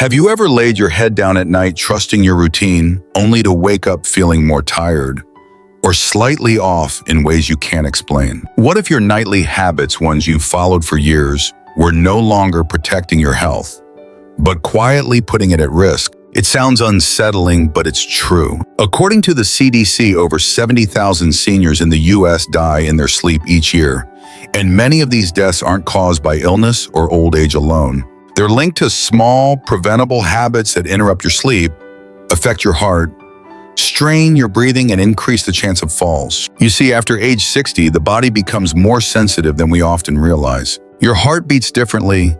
Have you ever laid your head down at night trusting your routine, only to wake up feeling more tired or slightly off in ways you can't explain? What if your nightly habits, ones you've followed for years, were no longer protecting your health, but quietly putting it at risk? It sounds unsettling, but it's true. According to the CDC, over 70,000 seniors in the US die in their sleep each year, and many of these deaths aren't caused by illness or old age alone. They're linked to small, preventable habits that interrupt your sleep, affect your heart, strain your breathing, and increase the chance of falls. You see, after age 60, the body becomes more sensitive than we often realize. Your heart beats differently,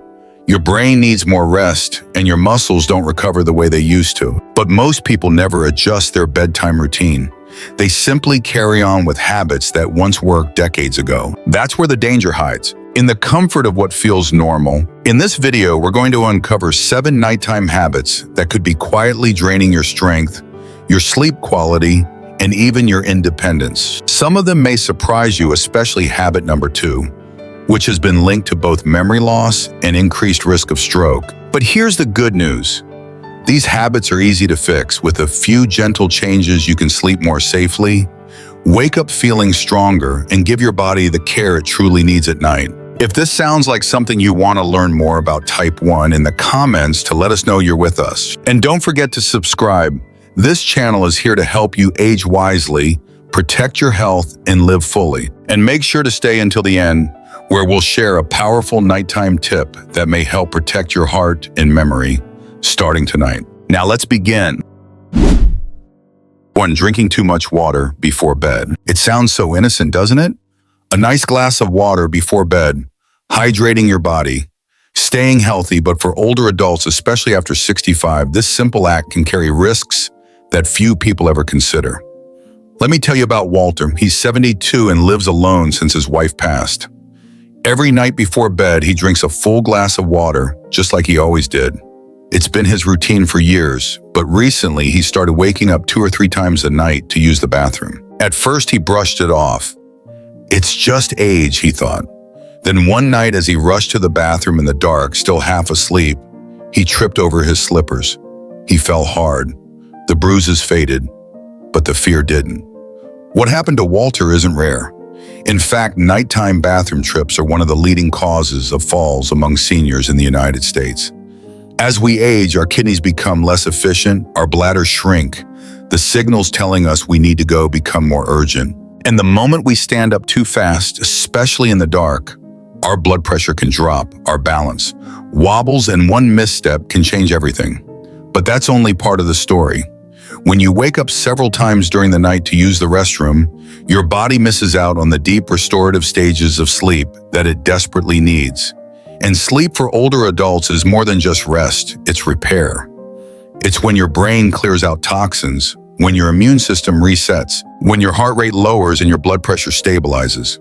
your brain needs more rest, and your muscles don't recover the way they used to. But most people never adjust their bedtime routine. They simply carry on with habits that once worked decades ago. That's where the danger hides, in the comfort of what feels normal. In this video, we're going to uncover 7 nighttime habits that could be quietly draining your strength, your sleep quality, and even your independence. Some of them may surprise you, especially habit number 2, which has been linked to both memory loss and increased risk of stroke. But here's the good news. These habits are easy to fix. With a few gentle changes, you can sleep more safely, wake up feeling stronger, and give your body the care it truly needs at night. If this sounds like something you want to learn more about, type 1 in the comments to let us know you're with us. And don't forget to subscribe. This channel is here to help you age wisely, protect your health, and live fully. And make sure to stay until the end, where we'll share a powerful nighttime tip that may help protect your heart and memory, starting tonight. Now let's begin. 1. Drinking too much water before bed. It sounds so innocent, doesn't it? A nice glass of water before bed, hydrating your body, staying healthy. But for older adults, especially after 65, this simple act can carry risks that few people ever consider. Let me tell you about Walter. He's 72 and lives alone since his wife passed. Every night before bed, he drinks a full glass of water, just like he always did. It's been his routine for years, but recently he started waking up 2 or 3 times a night to use the bathroom. At first, he brushed it off. It's just age, he thought. Then one night, as he rushed to the bathroom in the dark, still half asleep, he tripped over his slippers. He fell hard. The bruises faded, but the fear didn't. What happened to Walter isn't rare. In fact, nighttime bathroom trips are one of the leading causes of falls among seniors in the United States. As we age, our kidneys become less efficient, our bladders shrink. The signals telling us we need to go become more urgent. And the moment we stand up too fast, especially in the dark, our blood pressure can drop, our balance wobbles, and one misstep can change everything. But that's only part of the story. When you wake up several times during the night to use the restroom, your body misses out on the deep restorative stages of sleep that it desperately needs. And sleep for older adults is more than just rest, it's repair. It's when your brain clears out toxins, when your immune system resets, when your heart rate lowers and your blood pressure stabilizes.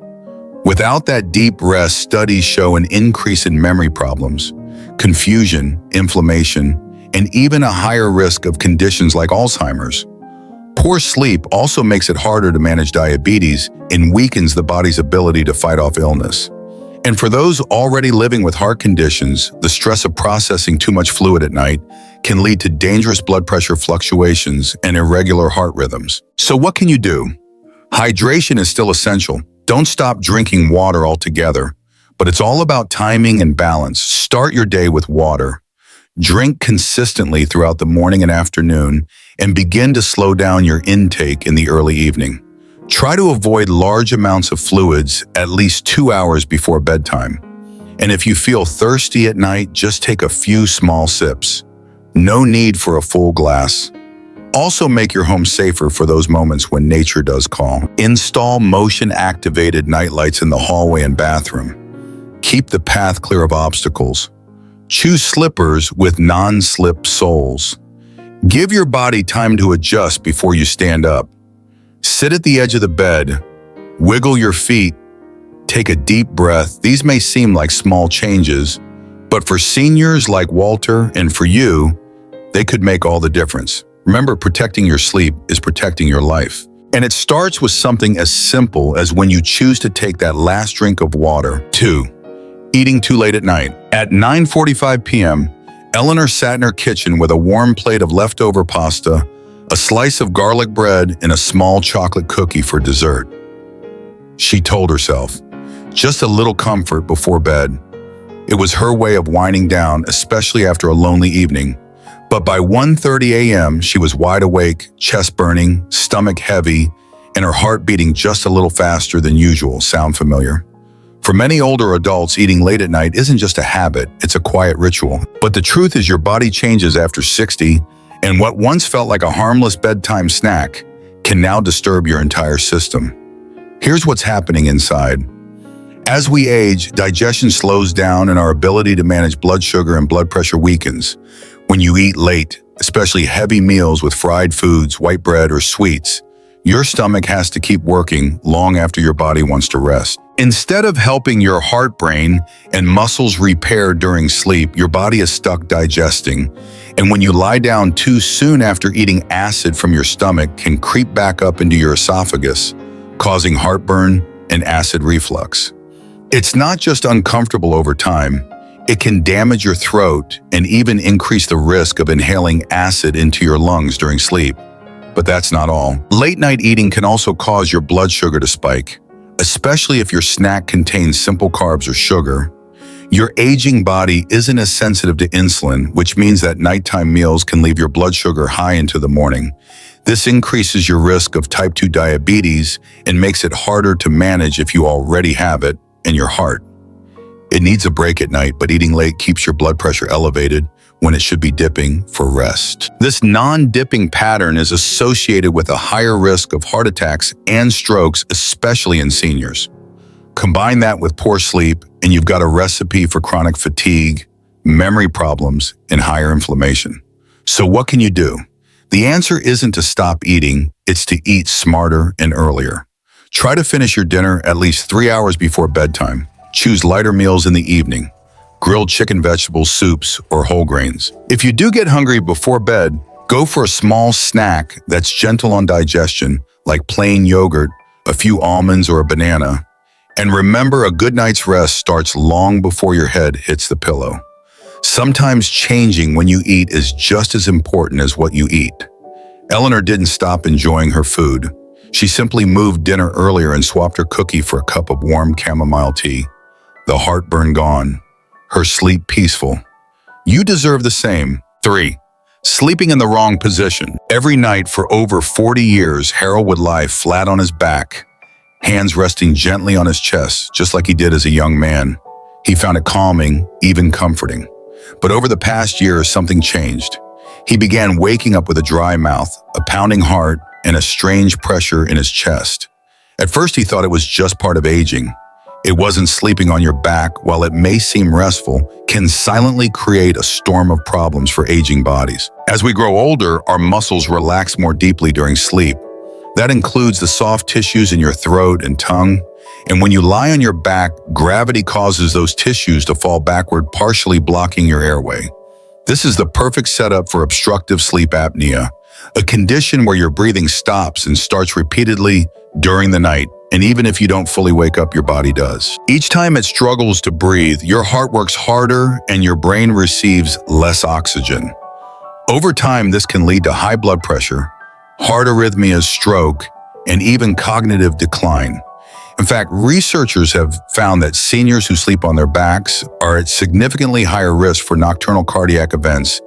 Without that deep rest, studies show an increase in memory problems, confusion, inflammation, and even a higher risk of conditions like Alzheimer's. Poor sleep also makes it harder to manage diabetes and weakens the body's ability to fight off illness. And for those already living with heart conditions, the stress of processing too much fluid at night can lead to dangerous blood pressure fluctuations and irregular heart rhythms. So what can you do? Hydration is still essential. Don't stop drinking water altogether, but it's all about timing and balance. Start your day with water. Drink consistently throughout the morning and afternoon, and begin to slow down your intake in the early evening. Try to avoid large amounts of fluids at least 2 hours before bedtime. And if you feel thirsty at night, just take a few small sips. No need for a full glass. Also, make your home safer for those moments when nature does call. Install motion-activated nightlights in the hallway and bathroom. Keep the path clear of obstacles. Choose slippers with non-slip soles. Give your body time to adjust before you stand up. Sit at the edge of the bed, wiggle your feet, take a deep breath. These may seem like small changes, but for seniors like Walter and for you, they could make all the difference. Remember, protecting your sleep is protecting your life. And it starts with something as simple as when you choose to take that last drink of water. 2. Eating too late at night. At 9:45 p.m., Eleanor sat in her kitchen with a warm plate of leftover pasta, a slice of garlic bread, and a small chocolate cookie for dessert. She told herself, just a little comfort before bed. It was her way of winding down, especially after a lonely evening. But by 1:30 a.m., she was wide awake, chest burning, stomach heavy, and her heart beating just a little faster than usual. Sound familiar? For many older adults, eating late at night isn't just a habit, it's a quiet ritual. But the truth is your body changes after 60, and what once felt like a harmless bedtime snack can now disturb your entire system. Here's what's happening inside. As we age, digestion slows down and our ability to manage blood sugar and blood pressure weakens. When you eat late, especially heavy meals with fried foods, white bread, or sweets, your stomach has to keep working long after your body wants to rest. Instead of helping your heart, brain, and muscles repair during sleep, your body is stuck digesting. And when you lie down too soon after eating, acid from your stomach can creep back up into your esophagus, causing heartburn and acid reflux. It's not just uncomfortable over time, it can damage your throat and even increase the risk of inhaling acid into your lungs during sleep. But that's not all. Late-night eating can also cause your blood sugar to spike, especially if your snack contains simple carbs or sugar. Your aging body isn't as sensitive to insulin, which means that nighttime meals can leave your blood sugar high into the morning. This increases your risk of type 2 diabetes and makes it harder to manage if you already have it in your heart. It needs a break at night, but eating late keeps your blood pressure elevated when it should be dipping for rest. This non-dipping pattern is associated with a higher risk of heart attacks and strokes, especially in seniors. Combine that with poor sleep, and you've got a recipe for chronic fatigue, memory problems, and higher inflammation. So what can you do? The answer isn't to stop eating, it's to eat smarter and earlier. Try to finish your dinner at least 3 hours before bedtime. Choose lighter meals in the evening, grilled chicken, vegetables, soups, or whole grains. If you do get hungry before bed, go for a small snack that's gentle on digestion, like plain yogurt, a few almonds, or a banana. And remember, a good night's rest starts long before your head hits the pillow. Sometimes changing when you eat is just as important as what you eat. Eleanor didn't stop enjoying her food. She simply moved dinner earlier and swapped her cookie for a cup of warm chamomile tea. The heartburn gone, her sleep peaceful. You deserve the same. 3. Sleeping in the wrong position. Every night for over 40 years, Harold would lie flat on his back, hands resting gently on his chest, just like he did as a young man. He found it calming, even comforting. But over the past year, something changed. He began waking up with a dry mouth, a pounding heart, and a strange pressure in his chest. At first, he thought it was just part of aging. It wasn't sleeping on your back, while it may seem restful, can silently create a storm of problems for aging bodies. As we grow older, our muscles relax more deeply during sleep. That includes the soft tissues in your throat and tongue. And when you lie on your back, gravity causes those tissues to fall backward, partially blocking your airway. This is the perfect setup for obstructive sleep apnea, a condition where your breathing stops and starts repeatedly during the night. And even if you don't fully wake up, your body does. Each time it struggles to breathe, your heart works harder and your brain receives less oxygen. Over time, this can lead to high blood pressure, heart arrhythmias, stroke, and even cognitive decline. In fact, researchers have found that seniors who sleep on their backs are at significantly higher risk for nocturnal cardiac events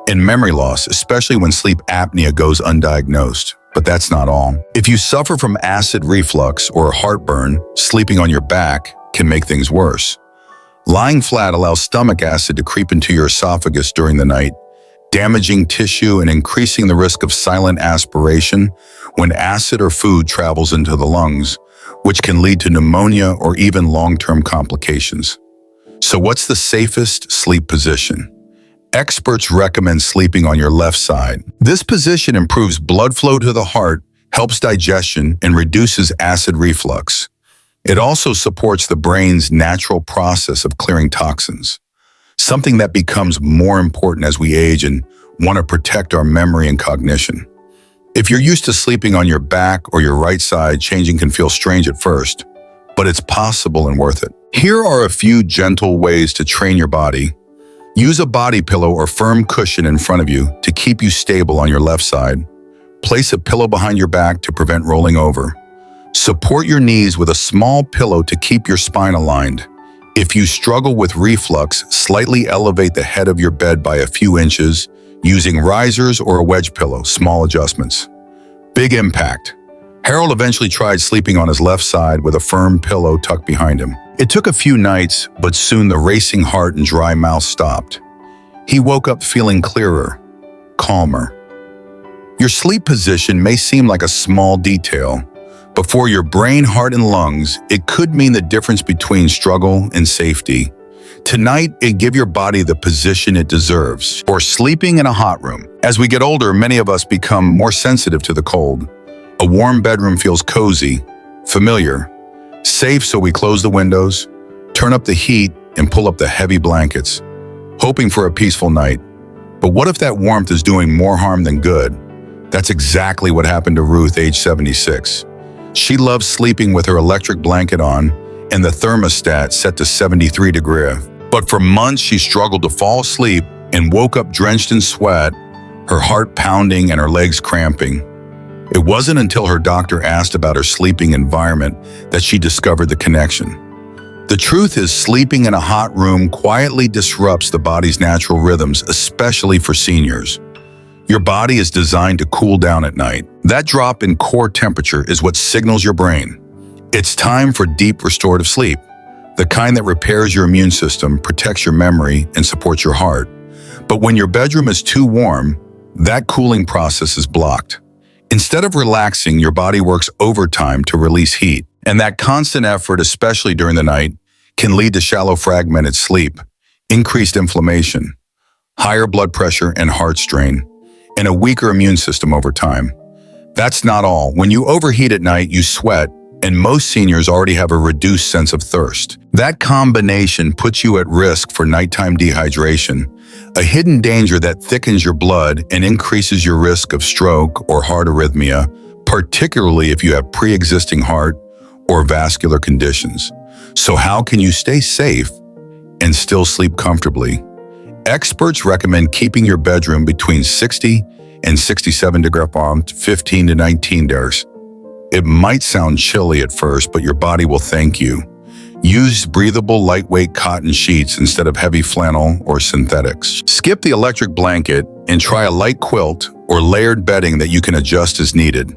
and memory loss, especially when sleep apnea goes undiagnosed. But that's not all. If you suffer from acid reflux or heartburn, sleeping on your back can make things worse. Lying flat allows stomach acid to creep into your esophagus during the night, damaging tissue and increasing the risk of silent aspiration when acid or food travels into the lungs, which can lead to pneumonia or even long-term complications. So what's the safest sleep position? Experts recommend sleeping on your left side. This position improves blood flow to the heart, helps digestion, and reduces acid reflux. It also supports the brain's natural process of clearing toxins, something that becomes more important as we age and want to protect our memory and cognition. If you're used to sleeping on your back or your right side, changing can feel strange at first, but it's possible and worth it. Here are a few gentle ways to train your body. Use a body pillow or firm cushion in front of you to keep you stable on your left side. Place a pillow behind your back to prevent rolling over. Support your knees with a small pillow to keep your spine aligned. If you struggle with reflux, slightly elevate the head of your bed by a few inches using risers or a wedge pillow, small adjustments. Big impact. Harold eventually tried sleeping on his left side with a firm pillow tucked behind him. It took a few nights, but soon the racing heart and dry mouth stopped. He woke up feeling clearer, calmer. Your sleep position may seem like a small detail, but for your brain, heart, and lungs, it could mean the difference between struggle and safety. Tonight, give your body the position it deserves, or sleeping in a hot room. As we get older, many of us become more sensitive to the cold. A warm bedroom feels cozy, familiar, safe, so we close the windows, turn up the heat, and pull up the heavy blankets, hoping for a peaceful night. But what if that warmth is doing more harm than good? That's exactly what happened to Ruth, age 76. She loved sleeping with her electric blanket on and the thermostat set to 73 degrees. But for months, she struggled to fall asleep and woke up drenched in sweat, her heart pounding and her legs cramping. It wasn't until her doctor asked about her sleeping environment that she discovered the connection. The truth is, sleeping in a hot room quietly disrupts the body's natural rhythms, especially for seniors. Your body is designed to cool down at night. That drop in core temperature is what signals your brain. It's time for deep restorative sleep, the kind that repairs your immune system, protects your memory, and supports your heart. But when your bedroom is too warm, that cooling process is blocked. Instead of relaxing, your body works overtime to release heat. And that constant effort, especially during the night, can lead to shallow fragmented sleep, increased inflammation, higher blood pressure and heart strain, and a weaker immune system over time. That's not all. When you overheat at night, you sweat, and most seniors already have a reduced sense of thirst. That combination puts you at risk for nighttime dehydration, a hidden danger that thickens your blood and increases your risk of stroke or heart arrhythmia, particularly if you have pre-existing heart or vascular conditions. So how can you stay safe and still sleep comfortably? Experts recommend keeping your bedroom between 60 and 67 degrees Fahrenheit, 15 to 19 degrees. It might sound chilly at first, but your body will thank you. Use breathable, lightweight cotton sheets instead of heavy flannel or synthetics. Skip the electric blanket and try a light quilt or layered bedding that you can adjust as needed.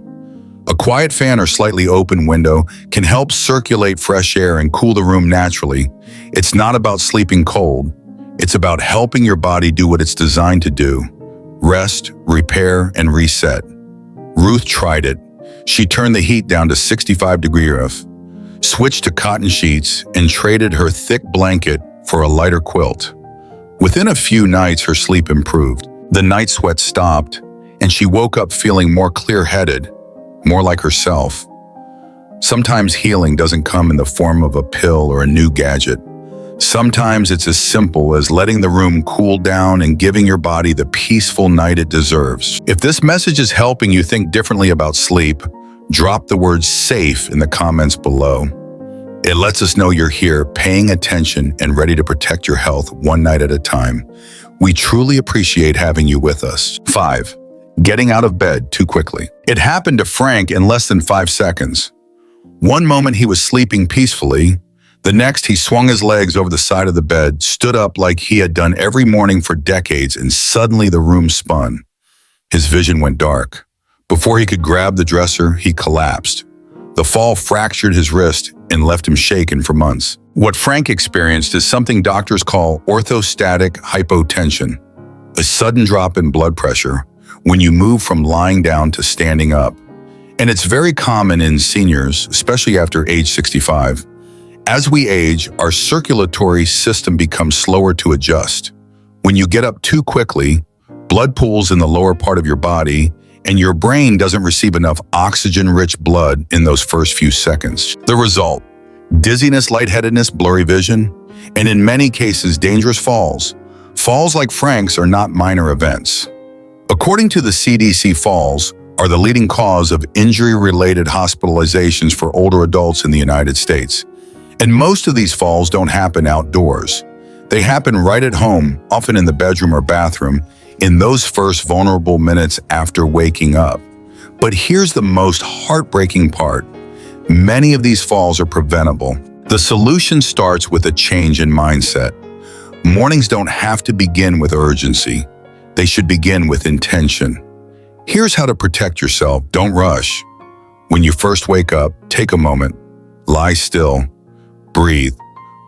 A quiet fan or slightly open window can help circulate fresh air and cool the room naturally. It's not about sleeping cold. It's about helping your body do what it's designed to do: rest, repair, and reset. Ruth tried it. She turned the heat down to 65 degrees, switched to cotton sheets, and traded her thick blanket for a lighter quilt. Within a few nights, her sleep improved. The night sweat stopped, and she woke up feeling more clear-headed, more like herself. Sometimes healing doesn't come in the form of a pill or a new gadget. Sometimes it's as simple as letting the room cool down and giving your body the peaceful night it deserves. If this message is helping you think differently about sleep, drop the word SAFE in the comments below. It lets us know you're here, paying attention and ready to protect your health one night at a time. We truly appreciate having you with us. 5. Getting out of bed too quickly. It happened to Frank in less than 5 seconds. One moment he was sleeping peacefully. The next, he swung his legs over the side of the bed, stood up like he had done every morning for decades, and suddenly the room spun. His vision went dark. Before he could grab the dresser, he collapsed. The fall fractured his wrist and left him shaken for months. What Frank experienced is something doctors call orthostatic hypotension, a sudden drop in blood pressure when you move from lying down to standing up. And it's very common in seniors, especially after age 65. As we age, our circulatory system becomes slower to adjust. When you get up too quickly, blood pools in the lower part of your body, and your brain doesn't receive enough oxygen-rich blood in those first few seconds. The result: dizziness, lightheadedness, blurry vision, and in many cases, dangerous falls. Falls like Frank's are not minor events. According to the CDC, falls are the leading cause of injury-related hospitalizations for older adults in the United States. And most of these falls don't happen outdoors. They happen right at home, often in the bedroom or bathroom, in those first vulnerable minutes after waking up. But here's the most heartbreaking part. Many of these falls are preventable. The solution starts with a change in mindset. Mornings don't have to begin with urgency. They should begin with intention. Here's how to protect yourself. Don't rush. When you first wake up, take a moment. Lie still. Breathe.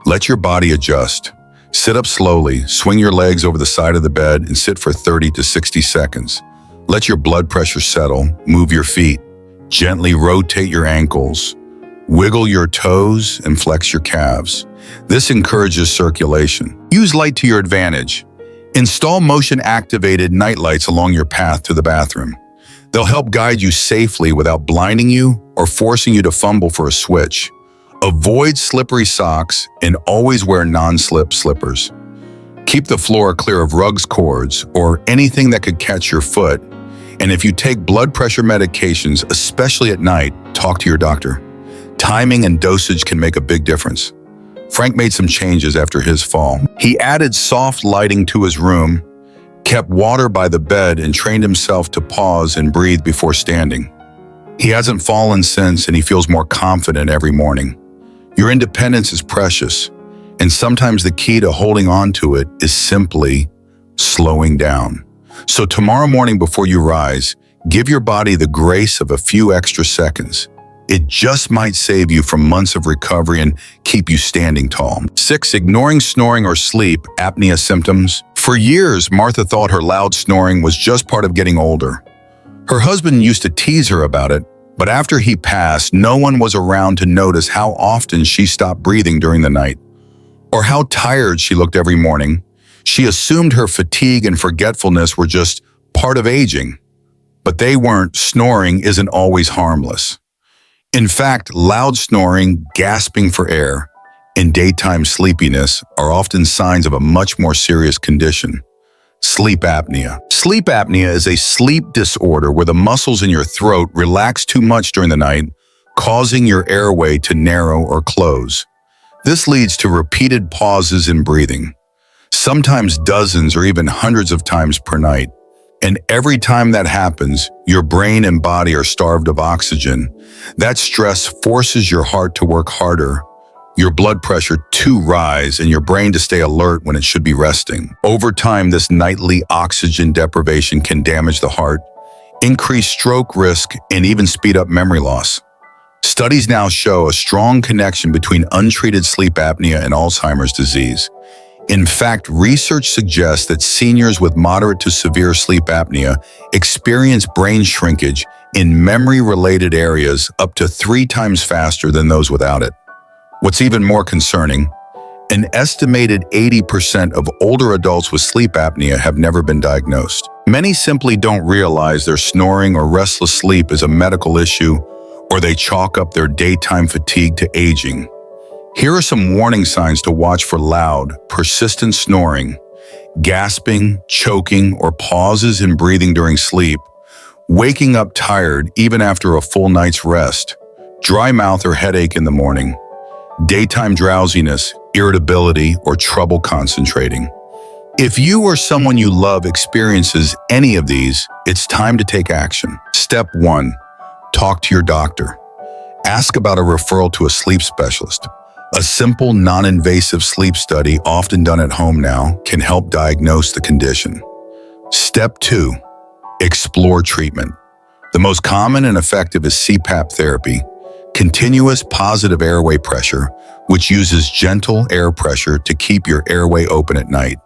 Let your body adjust. Sit up slowly, swing your legs over the side of the bed and sit for 30 to 60 seconds. Let your blood pressure settle. Move your feet. Gently rotate your ankles. Wiggle your toes and flex your calves. This encourages circulation. Use light to your advantage. Install motion-activated night lights along your path to the bathroom. They'll help guide you safely without blinding you or forcing you to fumble for a switch. Avoid slippery socks and always wear non-slip slippers. Keep the floor clear of rugs, cords, or anything that could catch your foot. And if you take blood pressure medications, especially at night, talk to your doctor. Timing and dosage can make a big difference. Frank made some changes after his fall. He added soft lighting to his room, kept water by the bed, and trained himself to pause and breathe before standing. He hasn't fallen since, and he feels more confident every morning. Your independence is precious, and sometimes the key to holding on to it is simply slowing down. So tomorrow morning before you rise, give your body the grace of a few extra seconds. It just might save you from months of recovery and keep you standing tall. 6. Ignoring snoring or sleep apnea symptoms. For years, Martha thought her loud snoring was just part of getting older. Her husband used to tease her about it, but after he passed, no one was around to notice how often she stopped breathing during the night, or how tired she looked every morning. She assumed her fatigue and forgetfulness were just part of aging, but they weren't. Snoring isn't always harmless. In fact, loud snoring, gasping for air, and daytime sleepiness are often signs of a much more serious condition: sleep apnea. Sleep apnea is a sleep disorder where the muscles in your throat relax too much during the night, causing your airway to narrow or close. This leads to repeated pauses in breathing, sometimes dozens or even hundreds of times per night. And every time that happens, your brain and body are starved of oxygen. That stress forces your heart to work harder, your blood pressure to rise, and your brain to stay alert when it should be resting. Over time, this nightly oxygen deprivation can damage the heart, increase stroke risk, and even speed up memory loss. Studies now show a strong connection between untreated sleep apnea and Alzheimer's disease. In fact, research suggests that seniors with moderate to severe sleep apnea experience brain shrinkage in memory-related areas up to 3 times faster than those without it. What's even more concerning, an estimated 80% of older adults with sleep apnea have never been diagnosed. Many simply don't realize their snoring or restless sleep is a medical issue, or they chalk up their daytime fatigue to aging. Here are some warning signs to watch for: loud, persistent snoring, gasping, choking, or pauses in breathing during sleep, waking up tired even after a full night's rest, dry mouth or headache in the morning, daytime drowsiness, irritability, or trouble concentrating. If you or someone you love experiences any of these, it's time to take action. Step 1. Talk to your doctor. Ask about a referral to a sleep specialist. A simple, non-invasive sleep study, often done at home now, can help diagnose the condition. Step 2. Explore treatment. The most common and effective is CPAP therapy, continuous positive airway pressure, which uses gentle air pressure to keep your airway open at night.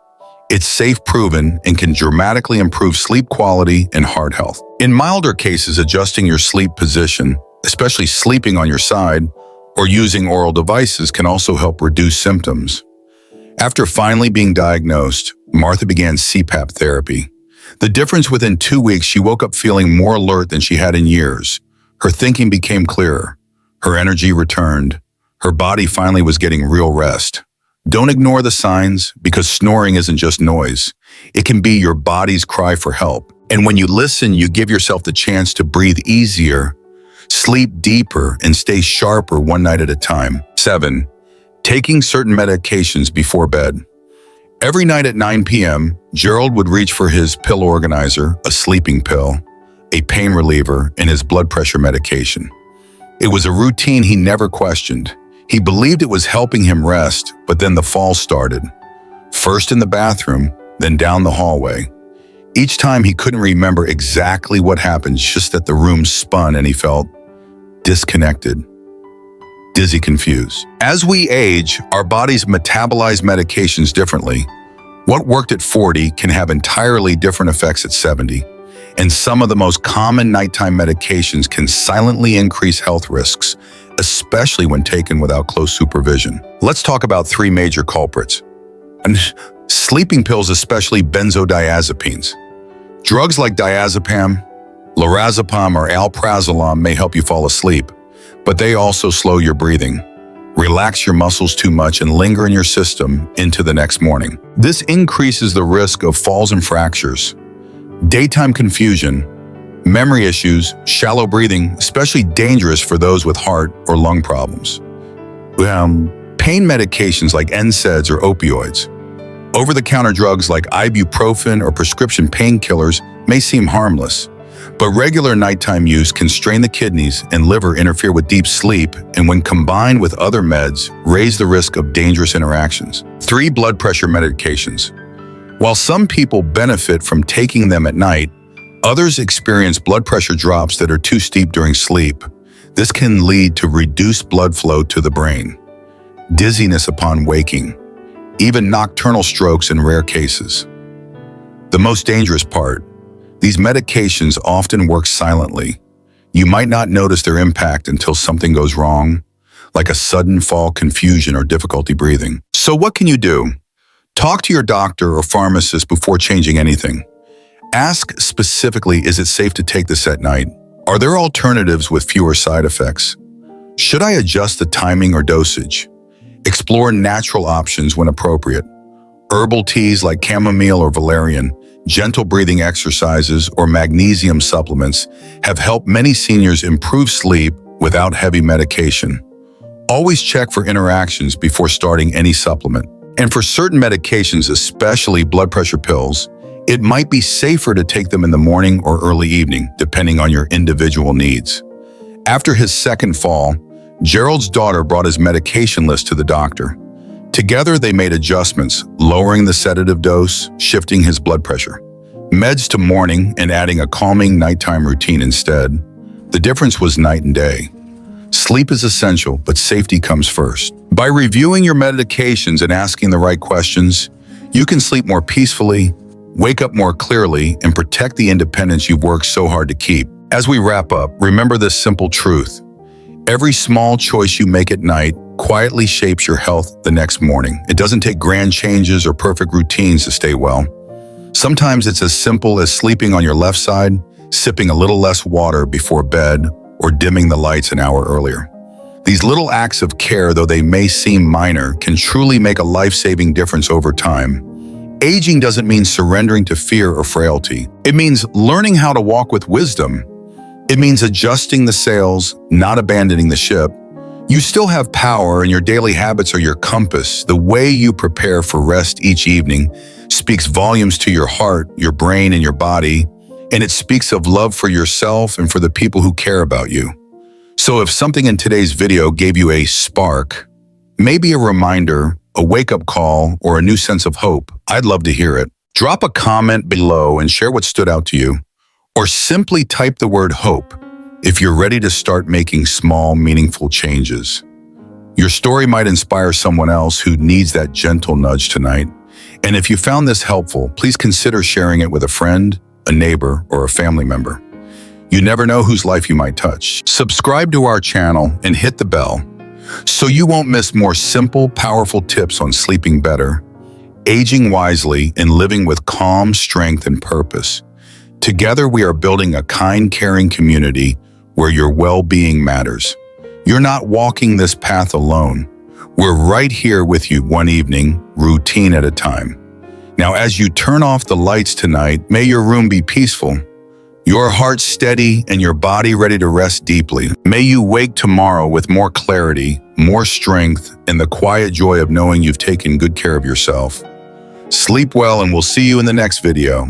It's safe, proven, and can dramatically improve sleep quality and heart health. In milder cases, adjusting your sleep position, especially sleeping on your side, or using oral devices can also help reduce symptoms. After finally being diagnosed, Martha began CPAP therapy. The difference: within 2 weeks, she woke up feeling more alert than she had in years. Her thinking became clearer. Her energy returned. Her body finally was getting real rest. Don't ignore the signs, because snoring isn't just noise. It can be your body's cry for help. And when you listen, you give yourself the chance to breathe easier, sleep deeper, and stay sharper one night at a time. 7. Taking certain medications before bed. Every night at 9 p.m., Gerald would reach for his pill organizer, a sleeping pill, a pain reliever, and his blood pressure medication. It was a routine he never questioned. He believed it was helping him rest, but then the falls started. First in the bathroom, then down the hallway. Each time he couldn't remember exactly what happened, just that the room spun and he felt disconnected, dizzy, confused. As we age, our bodies metabolize medications differently. What worked at 40 can have entirely different effects at 70. And some of the most common nighttime medications can silently increase health risks, especially when taken without close supervision. Let's talk about three major culprits. And sleeping pills, especially benzodiazepines. Drugs like diazepam, lorazepam, or alprazolam may help you fall asleep, but they also slow your breathing, relax your muscles too much, and linger in your system into the next morning. This increases the risk of falls and fractures, daytime confusion, memory issues, shallow breathing, especially dangerous for those with heart or lung problems. Pain medications like NSAIDs or opioids. Over-the-counter drugs like ibuprofen or prescription painkillers may seem harmless, but regular nighttime use can strain the kidneys and liver, interfere with deep sleep, and when combined with other meds, raise the risk of dangerous interactions. 3. Blood pressure medications. While some people benefit from taking them at night, others experience blood pressure drops that are too steep during sleep. This can lead to reduced blood flow to the brain, dizziness upon waking, even nocturnal strokes in rare cases. The most dangerous part, these medications often work silently. You might not notice their impact until something goes wrong, like a sudden fall, confusion, or difficulty breathing. So what can you do? Talk to your doctor or pharmacist before changing anything. Ask specifically, is it safe to take this at night? Are there alternatives with fewer side effects? Should I adjust the timing or dosage? Explore natural options when appropriate. Herbal teas like chamomile or valerian, gentle breathing exercises, or magnesium supplements have helped many seniors improve sleep without heavy medication. Always check for interactions before starting any supplement. And for certain medications, especially blood pressure pills, it might be safer to take them in the morning or early evening, depending on your individual needs. After his second fall, Gerald's daughter brought his medication list to the doctor. Together, they made adjustments, lowering the sedative dose, shifting his blood pressure, meds to morning, and adding a calming nighttime routine instead. The difference was night and day. Sleep is essential, but safety comes first. By reviewing your medications and asking the right questions, you can sleep more peacefully, wake up more clearly, and protect the independence you've worked so hard to keep. As we wrap up, remember this simple truth. Every small choice you make at night quietly shapes your health the next morning. It doesn't take grand changes or perfect routines to stay well. Sometimes it's as simple as sleeping on your left side, sipping a little less water before bed, or dimming the lights an hour earlier. These little acts of care, though they may seem minor, can truly make a life-saving difference over time. Aging doesn't mean surrendering to fear or frailty. It means learning how to walk with wisdom. It means adjusting the sails, not abandoning the ship. You still have power, and your daily habits are your compass. The way you prepare for rest each evening speaks volumes to your heart, your brain, and your body, and it speaks of love for yourself and for the people who care about you. So if something in today's video gave you a spark, maybe a reminder, a wake-up call, or a new sense of hope, I'd love to hear it. Drop a comment below and share what stood out to you. Or simply type the word hope if you're ready to start making small, meaningful changes. Your story might inspire someone else who needs that gentle nudge tonight. And if you found this helpful, please consider sharing it with a friend, a neighbor, or a family member. You never know whose life you might touch. Subscribe to our channel and hit the bell so you won't miss more simple, powerful tips on sleeping better, aging wisely, and living with calm, strength, and purpose. Together, we are building a kind, caring community where your well-being matters. You're not walking this path alone. We're right here with you one evening, routine at a time. Now, as you turn off the lights tonight, may your room be peaceful, your heart steady, and your body ready to rest deeply. May you wake tomorrow with more clarity, more strength, and the quiet joy of knowing you've taken good care of yourself. Sleep well and we'll see you in the next video.